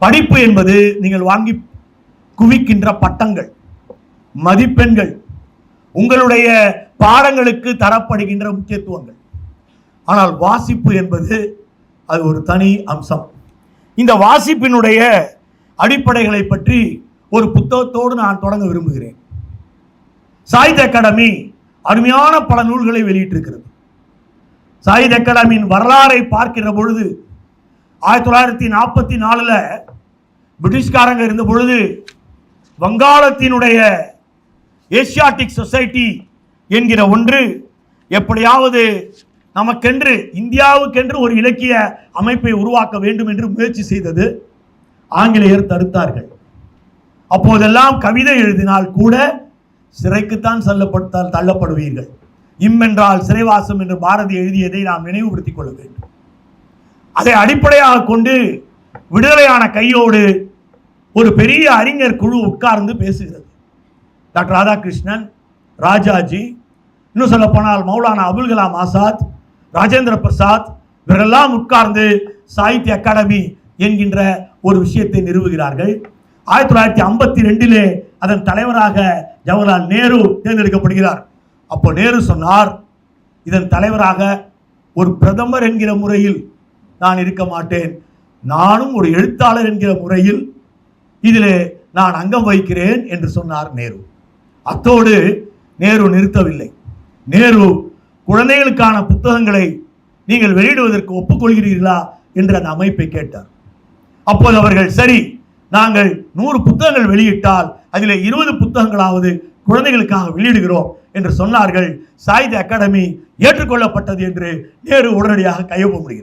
படிப்பு என்பது நீங்கள் வாங்கி குவிக்கின்ற பட்டங்கள், மதிப்பெண்கள், உங்களுடைய பாடங்களுக்கு தரப்படுகின்ற முக்கியத்துவங்கள். ஆனால் வாசிப்பு என்பது அது ஒரு தனி அம்சம். இந்த வாசிப்பினுடைய அடிப்படைகளை பற்றி ஒரு புத்தகத்தோடு நான் தொடங்க விரும்புகிறேன். சாகித்ய அகாடமி அருமையான பல நூல்களை வெளியிட்டிருக்கிறது. சாகித்ய அகாடமியின் வரலாறை பார்க்கிற பொழுது 1944 பிரிட்டிஷ்காரங்க இருந்த பொழுது வங்காளத்தினுடைய ஏசியாட்டிக் சொசைட்டி என்கிற ஒன்று எப்படியாவது நமக்கென்று இந்தியாவுக்கென்று ஒரு இலக்கிய அமைப்பை உருவாக்க வேண்டும் என்று முயற்சி செய்தது. ஆங்கிலேயர் தடுத்தார்கள். அப்போதெல்லாம் கவிதை எழுதினால் கூட சிறைக்குத்தான் தள்ளப்படுவீர்கள். என்றால் சிறைவாசம் என்று பாரதி எழுதியதை நாம் நினைவுபடுத்திக் கொள்ள வேண்டும். அதை அடிப்படையாக கொண்டு விடுதலையான கையோடு ஒரு பெரிய அறிஞர் குழு உட்கார்ந்து பேசுகிறது. டாக்டர் ராதாகிருஷ்ணன், ராஜாஜி, இன்னும் சொல்ல போனால் மௌலானா அபுல் கலாம் ஆசாத், ராஜேந்திர பிரசாத் இவரெல்லாம் உட்கார்ந்து சாகித்ய அகாடமி என்கின்ற ஒரு விஷயத்தை நிறுவுகிறார்கள். 1952 அதன் தலைவராக ஜவஹர்லால் நேரு தேர்ந்தெடுக்கப்படுகிறார். அப்போ நேரு சொன்னார், இதன் தலைவராக ஒரு பிரதமர் என்கிற முறையில் நான் இருக்க மாட்டேன், நானும் ஒரு எழுத்தாளர் என்கிற முறையில் இதிலே நான் அங்கம் வகிக்கிறேன் என்று சொன்னார் நேரு. அத்தோடு நேரு நிறுத்தவில்லை. நேரு குழந்தைகளுக்கான புத்தகங்களை நீங்கள் வெளியிடுவதற்கு ஒப்புக்கொள்கிறீர்களா என்று அந்த அமைப்பை கேட்டார். அப்போது அவர்கள் சரி, நாங்கள் 100 புத்தகங்கள் வெளியிட்டால் அதில் 20 புத்தகங்களாவது குழந்தைகளுக்காக வெளியிடுகிறோம் என்று சொன்னார்கள். சாகித்ய அகாடமி ஏற்றுக்கொள்ளப்பட்டது என்று நேரு உடனடியாக கையொப்ப முடிகிறார்.